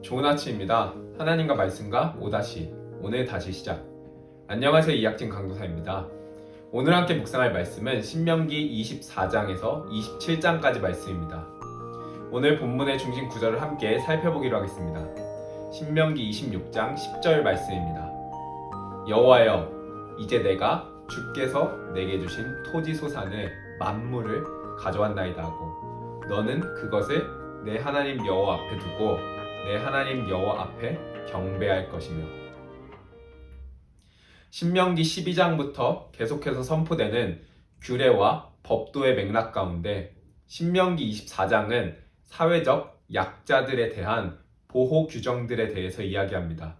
좋은 아침입니다. 하나님과 말씀과 오다시 오늘 다시 시작. 안녕하세요. 이학진 강도사입니다. 오늘 함께 묵상할 말씀은 신명기 24장에서 27장까지 말씀입니다. 오늘 본문의 중심 구절을 함께 살펴보기로 하겠습니다. 신명기 26장 10절 말씀입니다. 여호와여, 이제 내가 주께서 내게 주신 토지 소산을 만물을 가져왔나이다 하고 너는 그것을 내 하나님 여호와 앞에 두고 내 하나님 여호와 앞에 경배할 것이며. 신명기 12장부터 계속해서 선포되는 규례와 법도의 맥락 가운데 신명기 24장은 사회적 약자들에 대한 보호 규정들에 대해서 이야기합니다.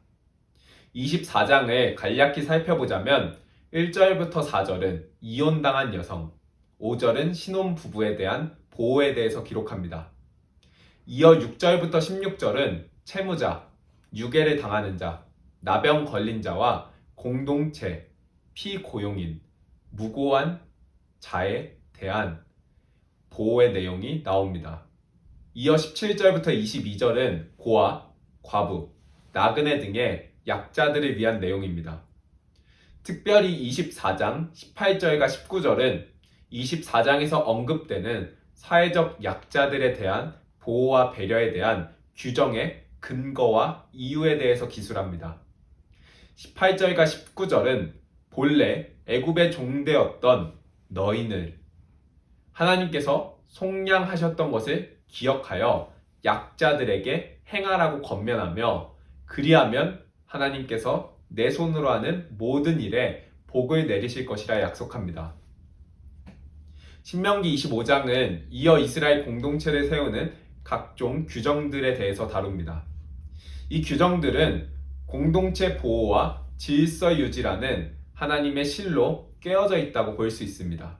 24장을 간략히 살펴보자면 1절부터 4절은 이혼당한 여성, 5절은 신혼부부에 대한 보호에 대해서 기록합니다. 이어 6절부터 16절은 채무자, 유괴를 당하는 자, 나병 걸린 자와 공동체, 피고용인, 무고한 자에 대한 보호의 내용이 나옵니다. 이어 17절부터 22절은 고아, 과부, 나그네 등의 약자들을 위한 내용입니다. 특별히 24장 18절과 19절은 24장에서 언급되는 사회적 약자들에 대한 보호와 배려에 대한 규정의 근거와 이유에 대해서 기술합니다. 18절과 19절은 본래 애굽의 종되었던 너희를 하나님께서 속량하셨던 것을 기억하여 약자들에게 행하라고 권면하며 그리하면 하나님께서 내 손으로 하는 모든 일에 복을 내리실 것이라 약속합니다. 신명기 25장은 이어 이스라엘 공동체를 세우는 각종 규정들에 대해서 다룹니다. 이 규정들은 공동체 보호와 질서 유지라는 하나님의 실로 깨어져 있다고 볼 수 있습니다.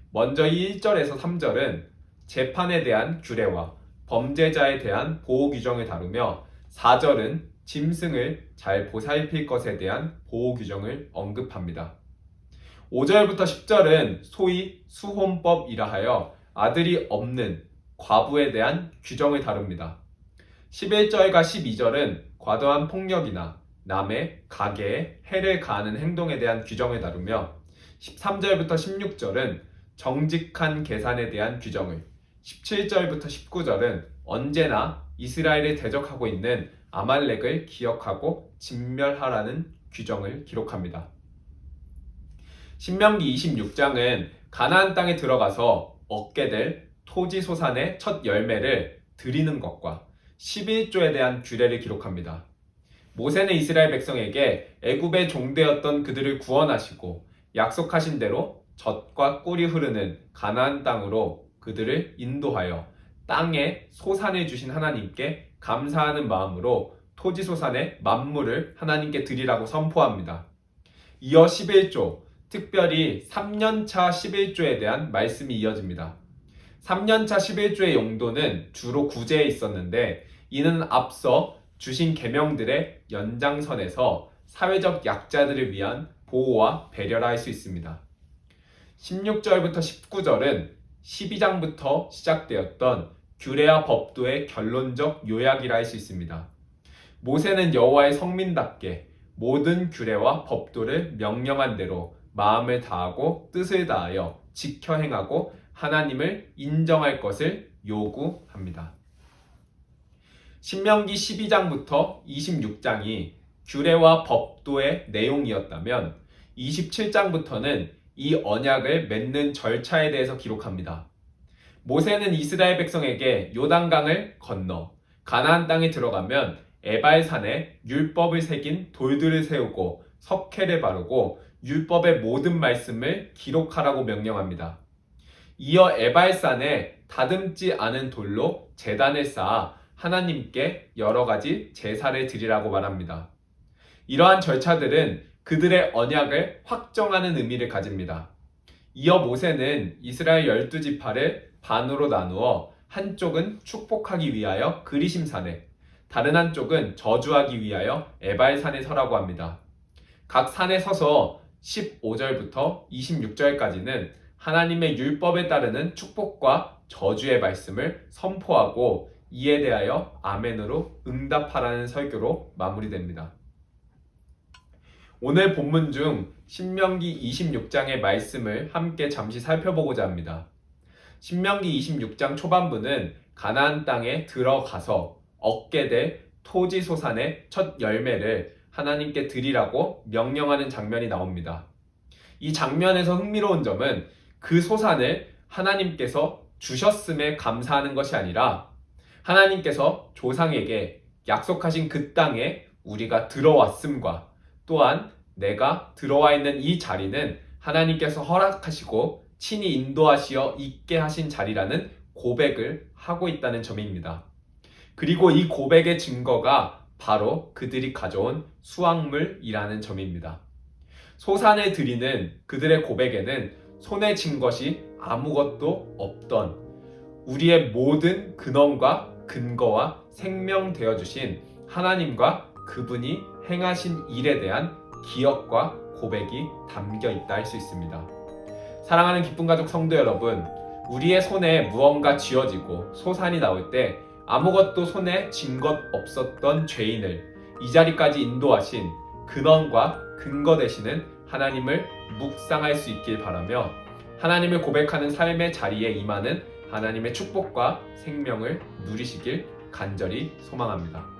먼저 이 1절에서 3절은 재판에 대한 규례와 범죄자에 대한 보호 규정을 다루며 4절은 짐승을 잘 보살필 것에 대한 보호 규정을 언급합니다. 5절부터 10절은 소위 수혼법이라 하여 아들이 없는 과부에 대한 규정을 다룹니다. 11절과 12절은 과도한 폭력이나 남의 가계에 해를 가하는 행동에 대한 규정을 다루며 13절부터 16절은 정직한 계산에 대한 규정을, 17절부터 19절은 언제나 이스라엘을 대적하고 있는 아말렉을 기억하고 진멸하라는 규정을 기록합니다. 신명기 26장은 가나안 땅에 들어가서 얻게 될 토지 소산의 첫 열매를 드리는 것과 11조에 대한 규례를 기록합니다. 모세는 이스라엘 백성에게 애굽의 종되었던 그들을 구원하시고 약속하신 대로 젖과 꿀이 흐르는 가나안 땅으로 그들을 인도하여 땅에 소산을 주신 하나님께 감사하는 마음으로 토지 소산의 만물을 하나님께 드리라고 선포합니다. 이어 11조, 특별히 3년차 11조에 대한 말씀이 이어집니다. 3년차 11조의 용도는 주로 구제에 있었는데 이는 앞서 주신 계명들의 연장선에서 사회적 약자들을 위한 보호와 배려라 할 수 있습니다. 16절부터 19절은 12장부터 시작되었던 규례와 법도의 결론적 요약이라 할 수 있습니다. 모세는 여호와의 성민답게 모든 규례와 법도를 명령한 대로 마음을 다하고 뜻을 다하여 지켜 행하고 하나님을 인정할 것을 요구합니다. 신명기 12장부터 26장이 규례와 법도의 내용이었다면 27장부터는 이 언약을 맺는 절차에 대해서 기록합니다. 모세는 이스라엘 백성에게 요단강을 건너 가나안 땅에 들어가면 에발산에 율법을 새긴 돌들을 세우고 석회를 바르고 율법의 모든 말씀을 기록하라고 명령합니다. 이어 에발산에 다듬지 않은 돌로 제단을 쌓아 하나님께 여러 가지 제사를 드리라고 말합니다. 이러한 절차들은 그들의 언약을 확정하는 의미를 가집니다. 이어 모세는 이스라엘 12지파를 반으로 나누어 한쪽은 축복하기 위하여 그리심산에, 다른 한쪽은 저주하기 위하여 에발산에 서라고 합니다. 각 산에 서서 15절부터 26절까지는 하나님의 율법에 따르는 축복과 저주의 말씀을 선포하고 이에 대하여 아멘으로 응답하라는 설교로 마무리됩니다. 오늘 본문 중 신명기 26장의 말씀을 함께 잠시 살펴보고자 합니다. 신명기 26장 초반부는 가나안 땅에 들어가서 얻게 될 토지 소산의 첫 열매를 하나님께 드리라고 명령하는 장면이 나옵니다. 이 장면에서 흥미로운 점은 그 소산을 하나님께서 주셨음에 감사하는 것이 아니라 하나님께서 조상에게 약속하신 그 땅에 우리가 들어왔음과 또한 내가 들어와 있는 이 자리는 하나님께서 허락하시고 친히 인도하시어 있게 하신 자리라는 고백을 하고 있다는 점입니다. 그리고 이 고백의 증거가 바로 그들이 가져온 수확물이라는 점입니다. 소산을 드리는 그들의 고백에는 손에 쥔 것이 아무것도 없던 우리의 모든 근원과 근거와 생명 되어주신 하나님과 그분이 행하신 일에 대한 기억과 고백이 담겨 있다 할 수 있습니다. 사랑하는 기쁨 가족 성도 여러분, 우리의 손에 무언가 쥐어지고 소산이 나올 때 아무것도 손에 쥔 것 없었던 죄인을 이 자리까지 인도하신 근원과 근거 되시는 하나님을 묵상할 수 있길 바라며 하나님을 고백하는 삶의 자리에 임하는 하나님의 축복과 생명을 누리시길 간절히 소망합니다.